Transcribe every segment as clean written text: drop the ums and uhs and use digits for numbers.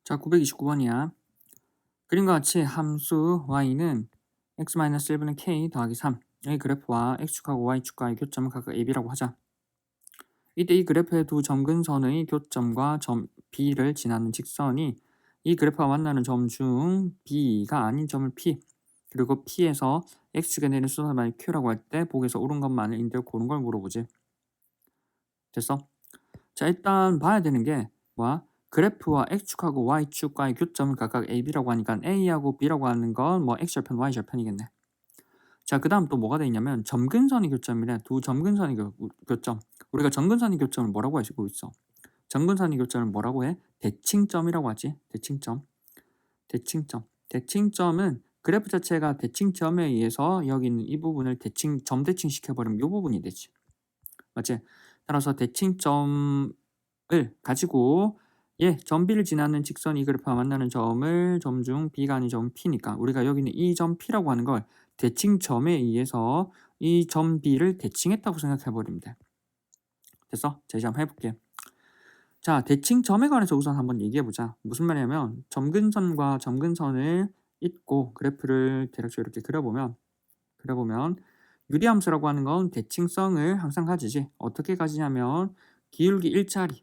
자, 929번이야. 그림과 같이 함수 y는 x-1분의 k 더하기 3의 그래프와 x축하고 y축과의 교점을 각각 ab라고 하자. 이때 이 그래프의 두 점근선의 교점과 점 b를 지나는 직선이 이 그래프와 만나는 점 중 b가 아닌 점을 p, 그리고 p에서 x축에 내린 수선을 q라고 할 때 복에서 옳은 것만을 인대로 고른 걸 물어보지. 됐어? 자, 일단 봐야 되는 게 뭐야? 그래프와 x축하고 y축과의 교점을 각각 ab라고 하니까 a하고 b라고 하는 건 뭐 x절편, y절편이겠네. 자, 그 다음 또 뭐가 돼 있냐면 점근선의 교점이래. 두 점근선의 교점. 우리가 점근선의 교점을 뭐라고 하시고 있어? 점근선의 교점을 뭐라고 해? 대칭점이라고 하지. 대칭점. 대칭점. 대칭점은 그래프 자체가 대칭점에 의해서 여기 있는 이 부분을 점대칭 시켜버리면 이 부분이 되지. 맞지? 따라서 대칭점을 가지고 점 B를 지나는 직선 이 그래프와 만나는 점을 점 중 B가 아닌 점 P니까 우리가 여기는 이 점 P라고 하는 걸 대칭점에 의해서 이 점 B를 대칭했다고 생각해버리면 돼. 됐어? 자, 이제 한번 해볼게. 자, 대칭점에 관해서 우선 한번 얘기해보자. 무슨 말이냐면 점근선과 점근선을 잇고 그래프를 대략적으로 이렇게 그려보면 유리함수라고 하는 건 대칭성을 항상 가지지. 어떻게 가지냐면 기울기 1짜리,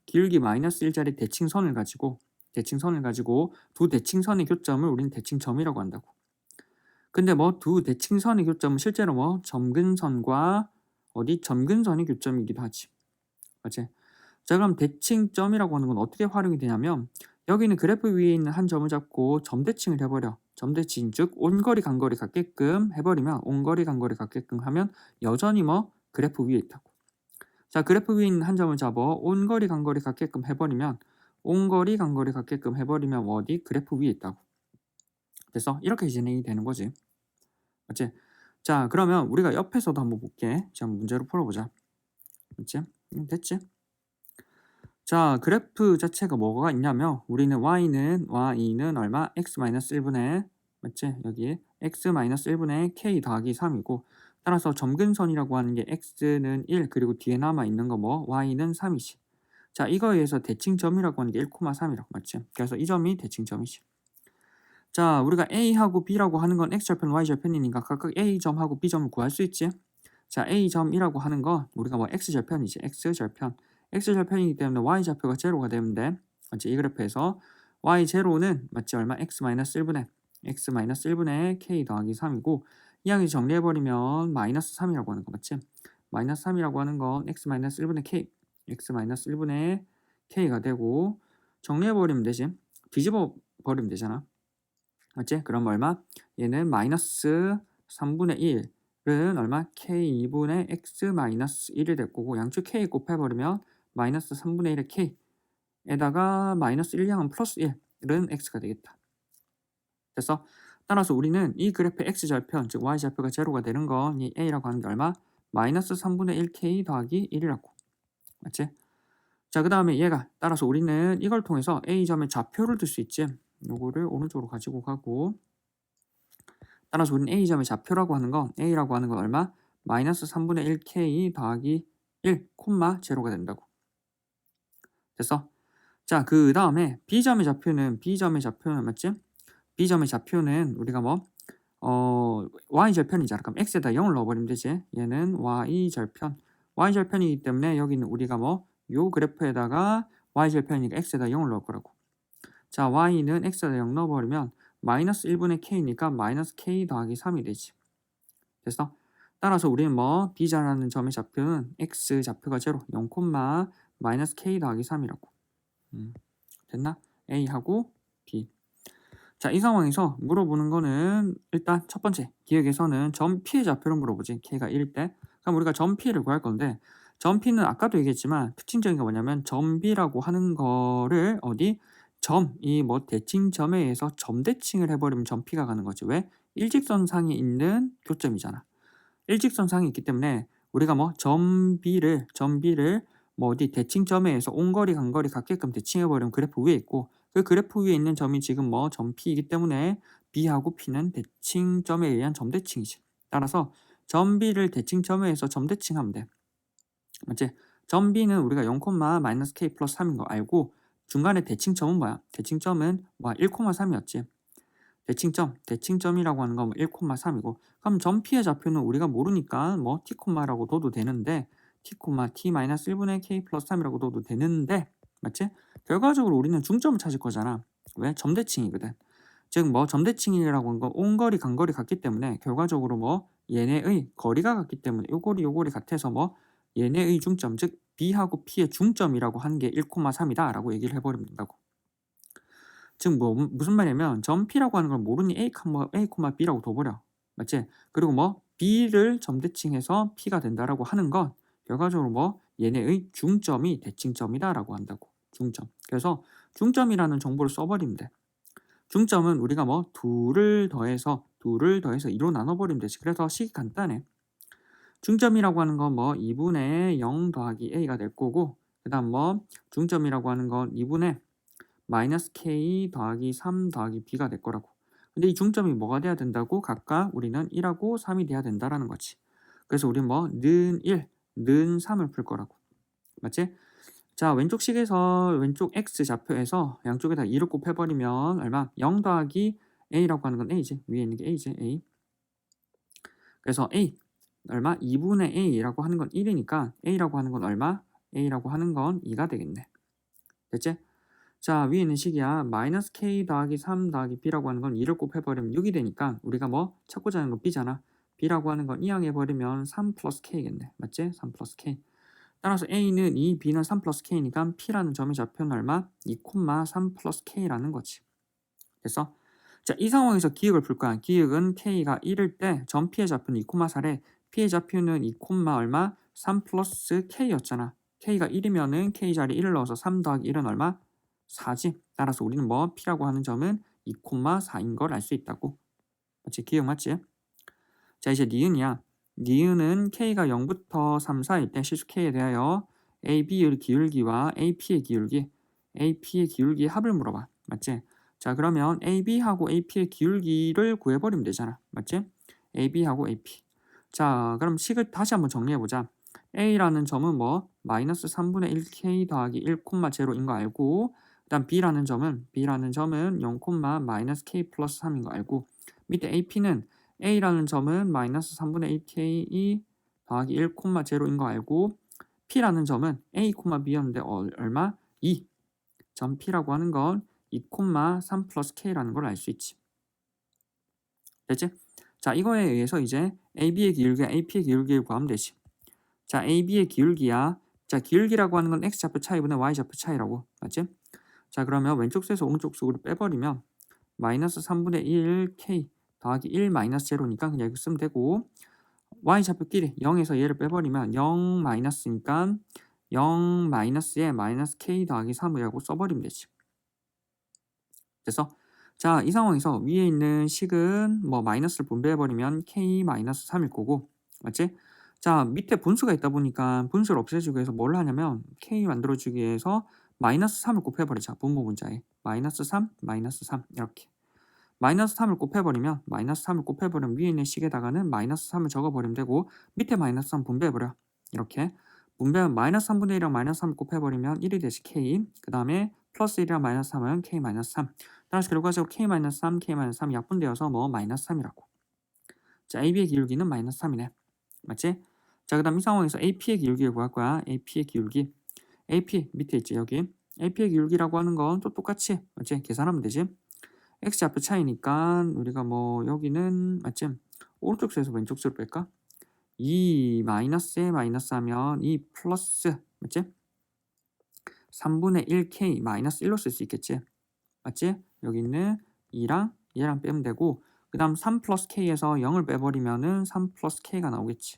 기울기 마이너스 1짜리 대칭선을 가지고 두 대칭선의 교점을 우리는 대칭점이라고 한다고. 근데 뭐 두 대칭선의 교점은 실제로 뭐 점근선과 점근선의 교점이기도 하지. 맞지? 자, 그럼 대칭점이라고 하는 건 어떻게 활용이 되냐면 여기는 그래프 위에 있는 한 점을 잡고 점대칭을 해버려. 점대칭 즉 온거리 간거리 같게끔 해버리면 온거리 간거리 같게끔 하면 여전히 뭐 그래프 위에 있다고. 자, 그래프 위에 있는 한 점을 잡아 온거리 간거리 같게끔 해버리면 온거리 간거리 같게끔 해버리면 어디 그래프 위에 있다고. 됐어? 이렇게 진행이 되는 거지. 맞지? 자, 그러면 우리가 옆에서도 한번 볼게. 자, 문제로 풀어보자. 맞지? 됐지? 자, 그래프 자체가 뭐가 있냐면 우리는 y는 얼마? x-1분의 맞지? 여기 x-1분의 k 더하기 3이고 따라서 점근선이라고 하는 게 x는 1 그리고 뒤에 남아 있는 거 뭐 y는 3이지. 자, 이거에 의해서 대칭점이라고 하는 게 1,3이라고 맞지? 그래서 이 점이 대칭점이지. 자, 우리가 a하고 b라고 하는 건 x절편, y절편이니까 각각 a점하고 b점을 구할 수 있지. 자, a점이라고 하는 건 우리가 뭐 x절편이지. x절편. x절편이기 때문에 y좌표가 제로가 되면 돼. 맞지? 이 그래프에서 y0는 맞지? 얼마? x-1분의 k 더하기 3이고 이 항이 정리해버리면 마이너스 3이라고 하는 거 맞지? 마이너스 3이라고 하는 건 x-1분의 k x-1분의 k가 되고 정리해버리면 되지. 뒤집어 버리면 되잖아. 맞지? 그럼 얼마? 얘는 마이너스 3분의 1은 얼마? k2분의 x-1이 될 거고 양쪽 k 곱해버리면 마이너스 3분의 1의 k에다가 마이너스 1량은 플러스 1은 x가 되겠다. 됐어? 따라서 우리는 이 그래프의 x절편, 즉 y절표가 제로가 되는 건 이 a라고 하는 게 얼마? 마이너스 3분의 1k 더하기 1이라고. 맞지? 자, 그 다음에 얘가 따라서 우리는 이걸 통해서 a점의 좌표를 들 수 있지. 요거를 오른쪽으로 가지고 가고 따라서 우리는 a점의 좌표라고 하는 건 a라고 하는 건 얼마? 마이너스 3분의 1k 더하기 1, 콤마 제로가 된다고. 됐어? 자, 그 다음에 b점의 좌표는 맞지? b점의 좌표는 우리가 뭐 y절편이잖아. 그럼 x에다 0을 넣어버리면 되지. 얘는 y절편이기 때문에 여기는 우리가 뭐 요 그래프에다가 y절편이니까 x에다 0을 넣을 거라고. 자, y는 x에다 0 넣어버리면 마이너스 1분의 k니까 마이너스 k 더하기 3이 되지. 됐어? 따라서 우리는 뭐 b자라는 점의 좌표는 x 좌표가 제로 0, 마이너스 k 더하기 3이라고. 됐나? a하고 b. 자, 이 상황에서 물어보는 거는 일단 첫 번째 기억에서는 점 p의 좌표를 물어보지. k가 1일 때. 그럼 우리가 점 p를 구할 건데 점 p는 아까도 얘기했지만 특징적인 게 뭐냐면 점 b라고 하는 거를 이 뭐 대칭점에 의해서 점대칭을 해버리면 점 p가 가는 거지. 왜? 일직선상에 있는 교점이잖아. 일직선상이 있기 때문에 우리가 뭐 점 b를 뭐 대칭점에 의해서 온거리 간거리 같게끔 대칭해버리면 그래프 위에 있고 그 그래프 위에 있는 점이 지금 뭐 점 P이기 때문에 B하고 P는 대칭점에 의한 점대칭이지. 따라서 점 B를 대칭점에 의해서 점대칭하면 돼. 맞지? 점 B는 우리가 0, 마이너스 K 플러스 3인 거 알고 중간에 대칭점은 뭐야? 대칭점은 뭐야? 1,3이었지. 대칭점이라고 하는 건 1,3이고 그럼 점 P의 좌표는 우리가 모르니까 뭐 T, 라고 둬도 되는데 T, T-1분의 K 플러스 3이라고 둬도 되는데 맞지? 결과적으로 우리는 중점을 찾을 거잖아. 왜? 점대칭이거든. 즉 뭐 점대칭이라고 하는 건 온거리 간거리 같기 때문에 결과적으로 뭐 얘네의 거리가 같기 때문에 요거리 같아서 뭐 얘네의 중점 즉 B하고 P의 중점이라고 하는 게 1,3이다 라고 얘기를 해버리면 된다고. 즉 뭐 무슨 말이냐면 점 P라고 하는 걸 모르니 A, B라고 둬버려. 맞지? 그리고 뭐 B를 점대칭해서 P가 된다라고 하는 건 결과적으로 뭐 얘네의 중점이 대칭점이다라고 한다고. 중점. 그래서 중점이라는 정보를 써버리면 돼. 중점은 우리가 뭐 둘을 더해서 2로 나눠버리면 되지. 그래서 식이 간단해. 중점이라고 하는 건 뭐 2분의 0 더하기 A가 될 거고 그 다음 뭐 중점이라고 하는 건 2분의 마이너스 K 더하기 3 더하기 B가 될 거라고. 근데 이 중점이 뭐가 돼야 된다고? 각각 우리는 1하고 3이 돼야 된다라는 거지. 그래서 우리는 뭐 는 1, 는 3을 풀 거라고. 맞지? 자, 왼쪽 식에서 왼쪽 X 좌표에서 양쪽에다 2를 곱해버리면 얼마? 0 더하기 A라고 하는 건 A지. 위에 있는 게 A지. A. 그래서 A 얼마? 2분의 A라고 하는 건 1이니까 A라고 하는 건 얼마? A라고 하는 건 2가 되겠네. 됐지? 자, 위에 있는 식이야. 마이너스 K 더하기 3 더하기 B라고 하는 건 2를 곱해버리면 6이 되니까 우리가 뭐 찾고자 하는 건 B잖아. B라고 하는 건 이항해버리면 3 플러스 K겠네. 맞지? 3 플러스 K. 따라서 A는 2, B는 3 플러스 K니까 P라는 점의 좌표는 얼마? 2,3 플러스 K라는 거지. 됐어? 자, 이 상황에서 기억을 풀 거야. 기억은 K가 1일 때 점 P의 좌표는 2,4래. P의 좌표는 2, 얼마? 3 플러스 K였잖아. K가 1이면은 K 자리 1을 넣어서 3 더하기 1은 얼마? 4지. 따라서 우리는 뭐 P라고 하는 점은 2,4인 걸 알 수 있다고. 맞지? 기억 맞지? 자, 이제 니은이야. 니은은 K가 0부터 3, 4일 때 실수 K에 대하여 A, B의 기울기와 AP의 기울기의 합을 물어봐. 맞지? 자, 그러면 AB하고 AP의 기울기를 구해버리면 되잖아. 맞지? AB하고 AP. 자, 그럼 식을 다시 한번 정리해보자. A라는 점은 뭐 마이너스 3분의 1K 더하기 1,0인 거 알고 일단 B라는 점은 0, 마이너스 K 플러스 3인 거 알고 밑에 AP는 A라는 점은 마이너스 3분의 1K 더하기 1,0인 거 알고 P라는 점은 A, B였는데 얼마? 2. 점 P라고 하는 건 2,3 플러스 K라는 걸 알 수 있지. 됐지? 자, 이거에 의해서 이제 AB의 기울기와 AP의 기울기를 구하면 되지. 자, AB의 기울기야. 자, 기울기라고 하는 건 X좌표 차이분의 Y좌표 차이라고. 맞지? 자, 그러면 왼쪽 수에서 오른쪽 수로 빼버리면 마이너스 3분의 1 K 더하기 1 마이너스 제로니까 그냥 이거 쓰면 되고 Y좌표끼리 0에서 얘를 빼버리면 0 마이너스니까 0 마이너스에 마이너스 K 더하기 3이라고 써버리면 되지. 됐어? 자, 이 상황에서 위에 있는 식은 뭐 마이너스를 분배해버리면 K 마이너스 3일 거고 맞지? 자, 밑에 분수가 있다 보니까 분수를 없애주기 위해서 뭘 하냐면 K 만들어주기 위해서 마이너스 3을 곱해버리자. 분모 분자에 마이너스 3, 마이너스 3 이렇게 마이너스 3을 곱해버리면 위에 있는 식에다가는 마이너스 3을 적어버리면 되고 밑에 마이너스 3 분배해버려. 이렇게 분배하면 마이너스 3분의 1이랑 마이너스 3을 곱해버리면 1이 되지 K. 그 다음에 플러스 1이랑 마이너스 3은 K 마이너스 3. 따라서 결과적으로 K 마이너스 3, K 마이너스 3이 약분되어서 뭐 마이너스 3이라고. 자, AB의 기울기는 마이너스 3이네. 맞지? 자, 그 다음 이 상황에서 AP의 기울기를 구할 거야. AP의 기울기. AP 밑에 있지 여기. AP의 기울기라고 하는 건 또 똑같이 맞지? 계산하면 되지. X좌표 차이니까 우리가 뭐 여기는 맞지? 오른쪽 수에서 왼쪽 수로 뺄까? 2 마이너스에 마이너스 하면 2 플러스 맞지? 3분의 1K 마이너스 1로 쓸 수 있겠지? 맞지? 여기 있는 2랑 얘랑 빼면 되고 그 다음 3 플러스 K에서 0을 빼버리면은 3 플러스 K가 나오겠지.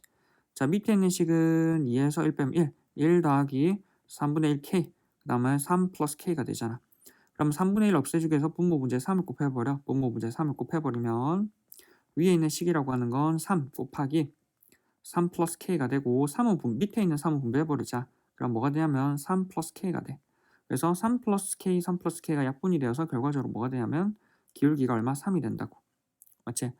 자, 밑에 있는 식은 2에서 1 빼면 1 더하기 3분의 1K 그 다음에 3 플러스 K가 되잖아. 그럼 3분의 1 없애주기 위해서 분모 분자에 3을 곱해버려. 분모 분자에 3을 곱해버리면 위에 있는 식이라고 하는 건 3 곱하기 3 플러스 K가 되고 3은 밑에 있는 3은 분배해버리자. 그럼 뭐가 되냐면 3 플러스 K가 돼. 그래서 3 플러스 K, 3 플러스 K가 약분이 되어서 결과적으로 뭐가 되냐면 기울기가 얼마? 3이 된다고. 맞지?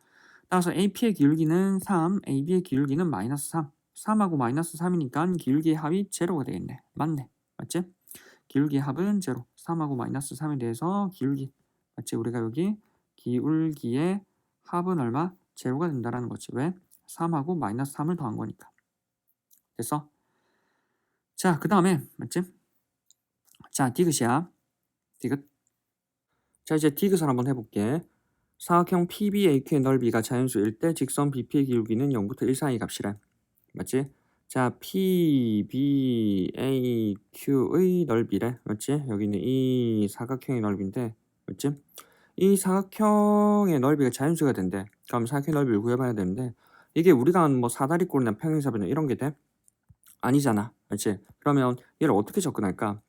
따라서 AP의 기울기는 3, AB의 기울기는 마이너스 3. 3하고 마이너스 3이니까 기울기의 합이 제로가 되겠네. 맞네. 맞지? 기울기 합은 제로. 3하고 마이너스 3에 대해서 기울기. 맞지? 우리가 여기 기울기의 합은 얼마? 제로가 된다라는 거지. 왜? 3하고 마이너스 3을 더한 거니까. 됐어? 자, 그 다음에 맞지? 자, 디귿이야. 디귿. 자, 이제 디귿을 한번 해볼게. 사각형 PBAQ의 넓이가 자연수일 때 직선 BP의 기울기는 0부터 1 사이 값이래. 맞지? 자, PBAQ의 넓이래. 맞지? 여기는 이 사각형의 넓이인데, 맞지? 이 사각형의 넓이가 자연수가 된대. 그럼 사각형의 넓이를 구해봐야 되는데, 이게 우리가 아는 뭐 사다리꼴이나 평행사변이나 이런 게 돼? 아니잖아. 맞지? 그러면 얘를 어떻게 접근할까?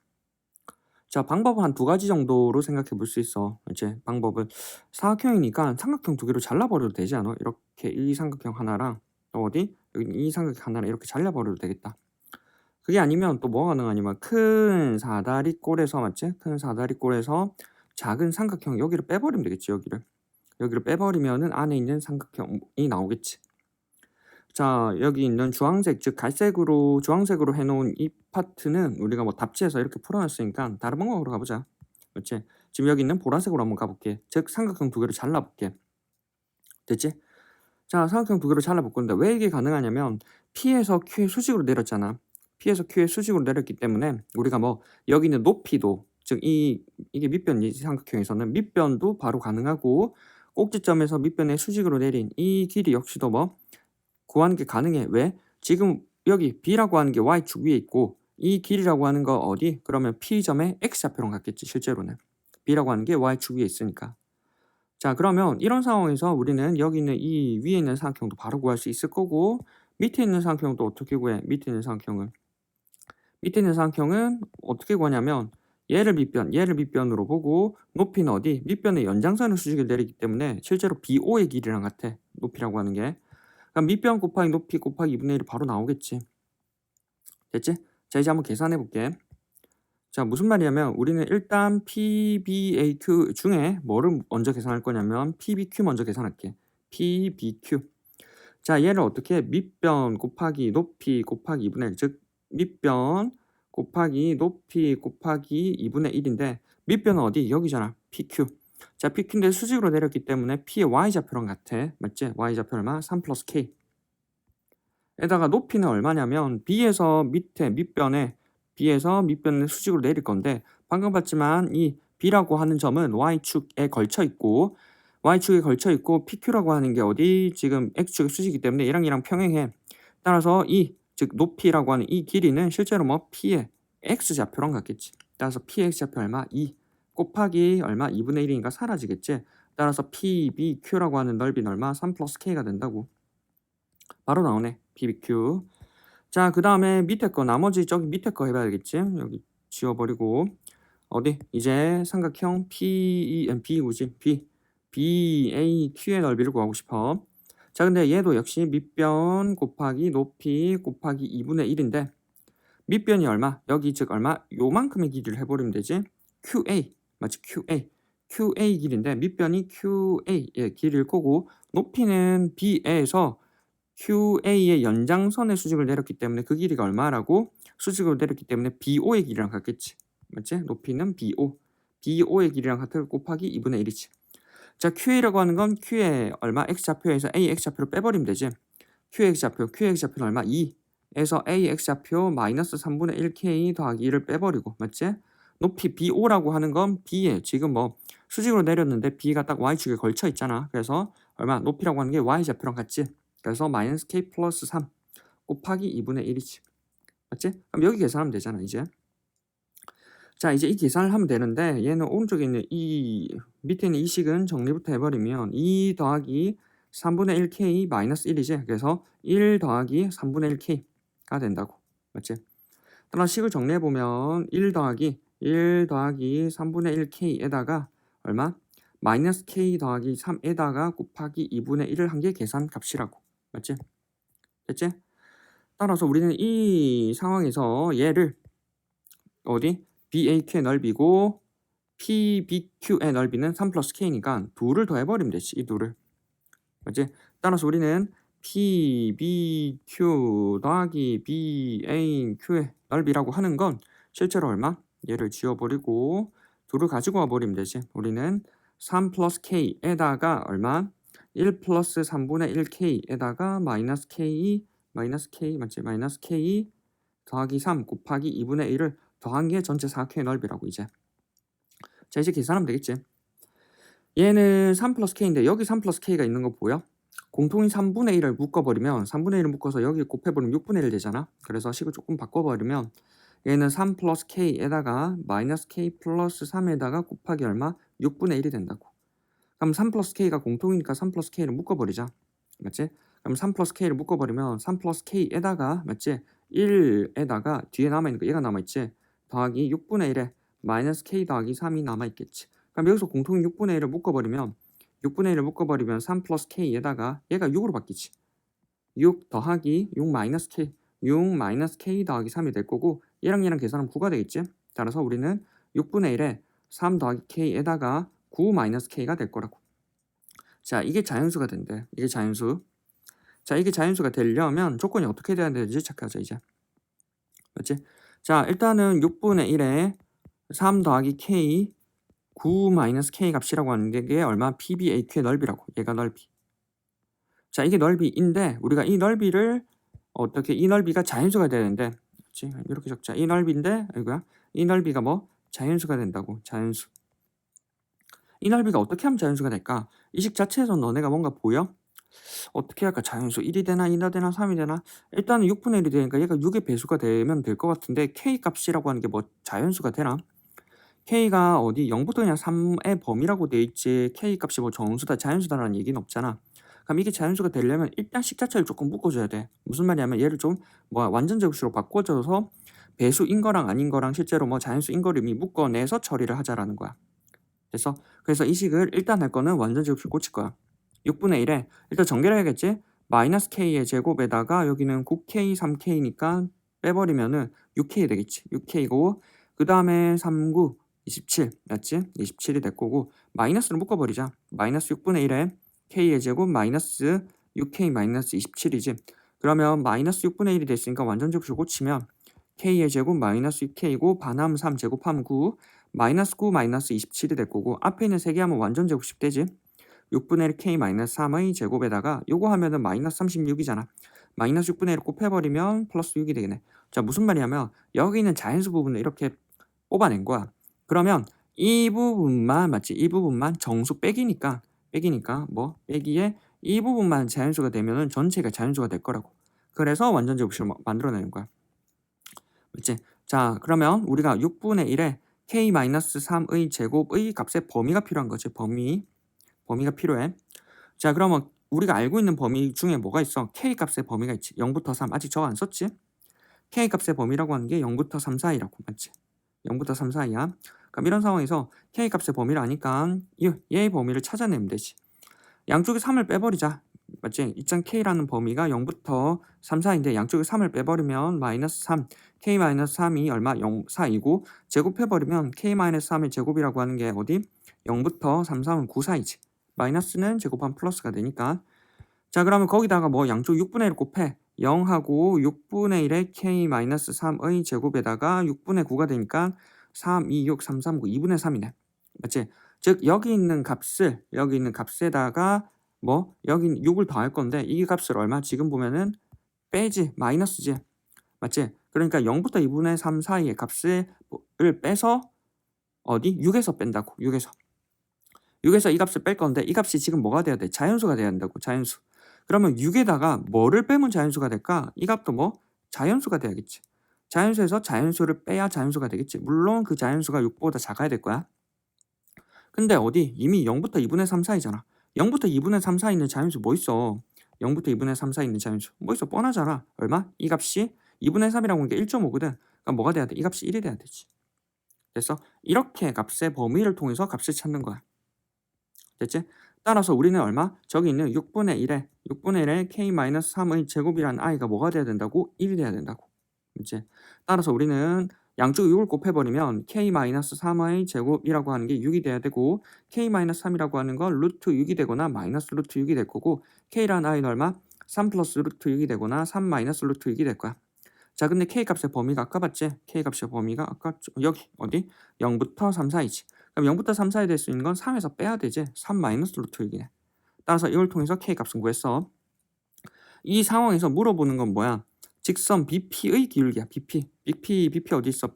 자, 방법은 한 두 가지 정도로 생각해 볼 수 있어. 이제 방법은 사각형이니까 삼각형 두 개로 잘라버려도 되지 않아? 이렇게 이 삼각형 하나랑 또 어디? 여기 이 삼각형 하나랑 이렇게 잘라버려도 되겠다. 그게 아니면 또 뭐가 가능하냐면 큰 사다리꼴에서 맞지? 큰 사다리꼴에서 작은 삼각형 여기를 빼버리면 되겠지. 여기를 빼버리면은 안에 있는 삼각형이 나오겠지. 자, 여기 있는 주황색, 즉 주황색으로 해놓은 이 파트는 우리가 뭐 답지에서 이렇게 풀어놨으니까 다른 방법으로 가보자. 그렇지? 지금 여기 있는 보라색으로 한번 가볼게. 즉 삼각형 두 개를 잘라볼게. 됐지? 자, 삼각형 두 개를 잘라볼 건데 왜 이게 가능하냐면 P에서 Q의 수직으로 내렸잖아. P에서 Q의 수직으로 내렸기 때문에 우리가 뭐 여기 있는 높이도, 즉 이게 밑변 삼각형에서는 밑변도 바로 가능하고 꼭지점에서 밑변의 수직으로 내린 이 길이 역시도 뭐 구하는 게 가능해. 왜? 지금 여기 B라고 하는 게 Y축 위에 있고 이 길이라고 하는 거 어디? 그러면 P점의 X좌표랑 같겠지 실제로는. B라고 하는 게 Y축 위에 있으니까. 자, 그러면 이런 상황에서 우리는 여기 있는 이 위에 있는 삼각형도 바로 구할 수 있을 거고 밑에 있는 삼각형도 어떻게 구해? 밑에 있는 삼각형은 어떻게 구하냐면 얘를 밑변으로 보고 높이는 어디? 밑변의 연장선을 수직을 내리기 때문에 실제로 BO의 길이랑 같아. 높이라고 하는 게. 그럼 밑변 곱하기 높이 곱하기 2분의 1이 바로 나오겠지. 됐지? 자, 이제 한번 계산해 볼게. 자, 무슨 말이냐면 우리는 일단 PBAQ 중에 뭐를 먼저 계산할 거냐면 PBQ 먼저 계산할게. PBQ. 자, 얘를 어떻게 밑변 곱하기 높이 곱하기 2분의 1, 즉 밑변 곱하기 높이 곱하기 2분의 1인데 밑변은 어디? 여기잖아. PQ. 자, PQ인데 수직으로 내렸기 때문에 P의 Y좌표랑 같아. 맞지? Y좌표 얼마? 3 플러스 K. 에다가 높이는 얼마냐면 B에서 밑변에 수직으로 내릴 건데 방금 봤지만 이 B라고 하는 점은 Y축에 걸쳐 있고 PQ라고 하는 게 어디? 지금 X축의 수직이기 때문에 얘랑 평행해. 따라서 즉 높이라고 하는 이 길이는 실제로 뭐 P의 X좌표랑 같겠지. 따라서 P의 X좌표 얼마? 2 곱하기 얼마? 2분의 1이니까 사라지겠지. 따라서 PBQ라고 하는 넓이는 얼마? 3 플러스 K가 된다고. 바로 나오네. PBQ. 자, 그 다음에 밑에 거, 나머지 저기 밑에 거 해봐야겠지. 여기 지워버리고 어디? 이제 삼각형 BAQ의 넓이를 구하고 싶어. 자, 근데 얘도 역시 밑변 곱하기 높이 곱하기 2분의 1인데 밑변이 얼마? 여기 즉 얼마? 요만큼의 길이를 해버리면 되지. QA 맞지? QA 길인데 밑변이 QA의 길이일 거고 높이는 B에서 QA의 연장선의 수직을 내렸기 때문에 그 길이가 얼마라고? 수직으로 내렸기 때문에 BO의 길이랑 같겠지. 맞지? 높이는 BO의 길이랑 같을 곱하기 2분의 1이지. 자, QA라고 하는 건 Q의 얼마? X좌표에서 A X좌표를 빼버리면 되지. Q의 X좌표는 얼마? 2에서 A X좌표 마이너스 3분의 1K 더하기 2를 빼버리고 맞지? 높이 BO라고 하는 건 B에 지금 뭐 수직으로 내렸는데 B가 딱 Y축에 걸쳐 있잖아. 그래서 얼마? 높이라고 하는 게 Y좌표랑 같지. 그래서 마이너스 K 플러스 3 곱하기 2분의 1이지. 맞지? 그럼 여기 계산하면 되잖아 이제. 자, 이제 이 계산을 하면 되는데 얘는 오른쪽에 있는 이 밑에 있는 이 식은 정리부터 해버리면 2 더하기 3분의 1K 마이너스 1이지. 그래서 1 더하기 3분의 1K가 된다고. 맞지? 따라 식을 정리해보면 1 더하기 3분의 1K에다가 얼마? 마이너스 K 더하기 3에다가 곱하기 2분의 1을 한 게 계산 값이라고. 맞지? 됐지? 따라서 우리는 이 상황에서 얘를 어디? BAQ의 넓이고 PBQ의 넓이는 3 플러스 K니까 2를 더해버리면 되지. 이 2를. 맞지? 따라서 우리는 PBQ 더하기 BAQ의 넓이라고 하는 건 실제로 얼마? 얘를 지워버리고 2를 가지고 와버리면 되지. 우리는 3 플러스 k에다가 얼마? 1 플러스 3분의 1k에다가 마이너스 k 맞지? 마이너스 k 더하기 3 곱하기 2분의 1을 더한 게 전체 4K의 넓이라고 이제. 자, 이제 계산하면 되겠지. 얘는 3 플러스 K인데 여기 3 플러스 K가 있는 거 보여? 공통인 3분의 1을 묶어버리면 3분의 1을 묶어서 여기 곱해버리면 6분의 1 되잖아. 그래서 식을 조금 바꿔버리면 얘는 3 플러스 K에다가 마이너스 K 플러스 3에다가 곱하기 얼마? 6분의 1이 된다고. 그럼 3 플러스 K가 공통이니까 3 플러스 K를 묶어버리자. 맞지? 그럼 3 플러스 K를 묶어버리면 3 플러스 K에다가 맞지? 1에다가 뒤에 남아있는 거 얘가 남아있지? 더하기 6분의 1에 마이너스 K 더하기 3이 남아있겠지. 그럼 여기서 공통인 6분의 1을 묶어버리면 3 플러스 K에다가 얘가 6으로 바뀌지. 6 더하기 6 마이너스 K 6 마이너스 K 더하기 3이 될 거고 얘랑 계산하면 9가 되겠지. 따라서 우리는 6분의 1에 3 더하기 K에다가 9 마이너스 K가 될 거라고. 자, 이게 자연수가 된대. 이게 자연수. 자, 이게 자연수가 되려면 조건이 어떻게 돼야 되는지 체크하자 이제. 맞지? 자, 일단은 6분의 1에 3 더하기 K 9 마이너스 K 값이라고 하는 게 얼마? PBAQ의 넓이라고. 얘가 넓이. 자, 이게 넓이인데 우리가 이 넓이를 어떻게 이 넓이가 자연수가 되는데 그렇지? 이렇게 적자. 이 넓이인데 이거야. 이 넓이가 뭐? 자연수가 된다고. 자연수. 이 넓이가 어떻게 하면 자연수가 될까? 이 식 자체에서 너네가 뭔가 보여? 어떻게 할까? 자연수 1이 되나 2나 되나 3이 되나? 일단은 6분의 1이 되니까 얘가 6의 배수가 되면 될 것 같은데 K 값이라고 하는 게 뭐 자연수가 되나? K가 어디 0부터 그냥 3의 범위라고 돼 있지 K 값이 뭐 정수다 자연수다라는 얘기는 없잖아. 그럼 이게 자연수가 되려면 일단 식 자체를 조금 묶어줘야 돼. 무슨 말이냐면 얘를 좀 뭐 완전 제곱식으로 바꿔줘서 배수인 거랑 아닌 거랑 실제로 뭐 자연수인 거를 이미 묶어내서 처리를 하자라는 거야. 그래서 이 식을 일단 할 거는 완전 제곱식 꽂힐 거야. 6분의 1에 일단 전개를 해야겠지? 마이너스 K의 제곱에다가 여기는 9K, 3K니까 빼버리면은 6K 되겠지. 6K고 그 다음에 3, 9, 27 맞지? 27이 될 거고 마이너스를 묶어버리자. 마이너스 6분의 1에 K의 제곱 마이너스 6K 마이너스 27이지. 그러면 마이너스 6분의 1이 됐으니까 완전 제곱식 꽂히면 K의 제곱 마이너스 6K고 반함 3 제곱하면 9 마이너스 9 마이너스 27이 될 거고 앞에 있는 3개 하면 완전 제곱식 되지. 6분의 1 K 마이너스 3의 제곱에다가 요거 하면은 마이너스 36이잖아. 마이너스 6분의 1을 곱해버리면 플러스 6이 되겠네. 자, 무슨 말이냐면 여기 있는 자연수 부분을 이렇게 뽑아낸 거야. 그러면 이 부분만 맞지? 이 부분만 정수 빼기니까 뭐 빼기에 이 부분만 자연수가 되면은 전체가 자연수가 될 거라고. 그래서 완전 제곱식을 만들어내는 거야. 맞지? 자, 그러면 우리가 6분의 1에 K-3의 제곱의 값의 범위가 필요한 거지. 범위가 필요해. 자, 그러면 우리가 알고 있는 범위 중에 뭐가 있어? K 값의 범위가 있지. 0부터 3. 아직 저거 안 썼지? K 값의 범위라고 하는 게 0부터 3 사이라고. 맞지? 0부터 3 사이야. 그럼 이런 상황에서 K 값의 범위를 아니까 얘의 범위를 찾아내면 되지. 양쪽에 3을 빼버리자. 맞지? 이장 K라는 범위가 0부터 3 사이인데 양쪽에 3을 빼버리면 마이너스 3 K-3이 얼마? 0, 4이고 제곱해버리면 K-3의 제곱이라고 하는 게 어디? 0부터 3, 3은 9 사이지. 마이너스는 제곱하면 플러스가 되니까. 자, 그러면 거기다가 뭐 양쪽 6분의 1 곱해 0하고 6분의 1의 K-3의 제곱에다가 6분의 9가 되니까 3, 2, 6, 3, 3, 9, 2분의 3이네. 맞지? 즉 여기 있는 값에다가 뭐 여기 6을 더할 건데 이 값을 얼마? 지금 보면은 빼지 마이너스지. 맞지? 그러니까 0부터 2분의 3 사이의 값을 빼서 어디? 6에서 뺀다고. 6에서 이 값을 뺄 건데 이 값이 지금 뭐가 돼야 돼? 자연수가 돼야 된다고. 자연수. 그러면 6에다가 뭐를 빼면 자연수가 될까? 이 값도 뭐? 자연수가 돼야겠지. 자연수에서 자연수를 빼야 자연수가 되겠지. 물론 그 자연수가 6보다 작아야 될 거야. 근데 어디? 이미 0부터 2분의 3 사이잖아. 0부터 2분의 3 사이 있는 자연수 뭐 있어? 0부터 2분의 3 사이 있는 자연수 뭐 있어? 뻔하잖아. 얼마? 이 값이 2분의 3이라고 하는 게 1.5거든. 그럼 뭐가 돼야 돼? 이 값이 1이 돼야 되지. 됐어? 이렇게 값의 범위를 통해서 값을 찾는 거야. 됐지? 따라서 우리는 얼마? 저기 있는 6분의 1에 K-3의 제곱이라는 i가 뭐가 돼야 된다고? 1이 돼야 된다고. 이제 따라서 우리는 양쪽 6을 곱해버리면 K-3의 제곱이라고 하는 게 6이 돼야 되고 K-3이라고 하는 건 루트 6이 되거나 마이너스 루트 6이 될 거고 K라는 i는 얼마? 3 플러스 루트 6이 되거나 3 마이너스 루트 6이 될 거야. 자, 근데 k 값의 범위가 아까 봤지? k 값의 범위가 아까 여기 어디? 0부터 3 사이지. 그럼 0부터 3 사이 될 수 있는 건 3에서 빼야 되지. 3 마이너스 루트 6이네. 따라서 이걸 통해서 k 값은 구했어. 이 상황에서 물어보는 건 뭐야? 직선 BP의 기울기야. BP 어디 있어?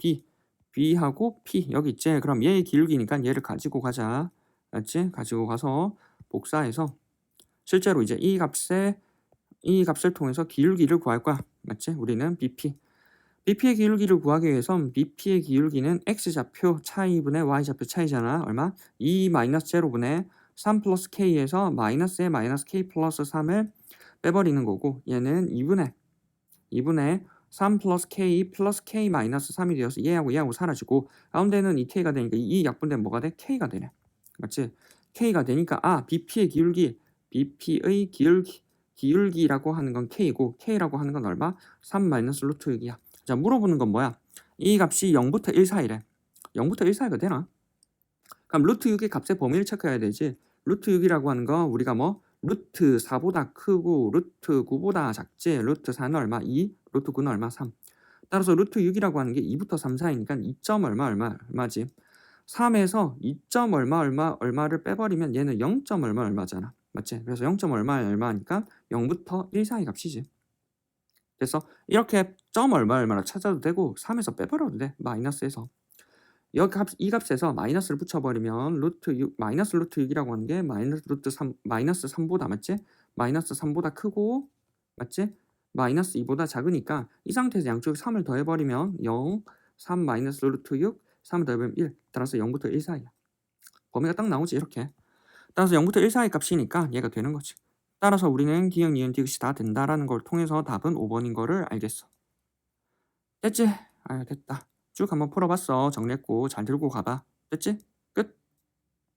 B하고 P 여기 있지. 그럼 얘의 기울기니까 얘를 가지고 가자. 맞지? 가지고 가서 복사해서 실제로 이제 이 값을 통해서 기울기를 구할 거야. 맞지? 우리는 BP의 기울기를 구하기 위해선 BP의 기울기는 X좌표 차이분의 Y좌표 차이잖아. 얼마? 2-제로분의 3 플러스 K에서 마이너스에 마이너스 K 플러스 3을 빼버리는 거고, 얘는 2분의 3 플러스 K 플러스 K 마이너스 3이 되어서 얘하고 사라지고, 가운데는 이 K가 되니까 이 약분되면 뭐가 돼? K가 되네. 맞지? K가 되니까 BP의 기울기라고 하는 건 K고, K라고 하는 건 얼마? 3 마이너스 루트 6이야. 자, 물어보는 건 뭐야? 이 값이 0부터 1 사이래. 0부터 1 사이가 되나? 그럼 루트 6의 값의 범위를 체크해야 되지. 루트 6이라고 하는 거 우리가 뭐 루트 4보다 크고 루트 9보다 작지. 루트 4는 얼마? 2, 루트 9는 얼마? 3. 따라서 루트 6이라고 하는 게 2부터 3 사이니까 2점 얼마지. 3에서 2점 얼마를 빼버리면 얘는 0점 얼마잖아. 맞지? 그래서 0점 얼마니까 0부터 1 사이 값이지. 그래서 이렇게 점 얼마를 찾아도 되고 3에서 빼버려도 돼. 마이너스에서. 이 값에서 마이너스를 붙여버리면 마이너스 루트 6이라고 하는 게 마이너스 3보다 맞지? 마이너스 3보다 크고 맞지? 마이너스 2보다 작으니까 이 상태에서 양쪽에 3을 더해버리면 0, 3 마이너스 루트 6, 3을 더해버리면 1. 따라서 0부터 1 사이야. 범위가 딱 나오지 이렇게. 따라서 0부터 1 사이 값이니까 얘가 되는 거지. 따라서 우리는 기억, 니은, 디귿이 다 된다라는 걸 통해서 답은 5번인 거를 알겠어. 됐지? 됐다. 쭉 한번 풀어봤어. 정리했고 잘 들고 가봐. 됐지?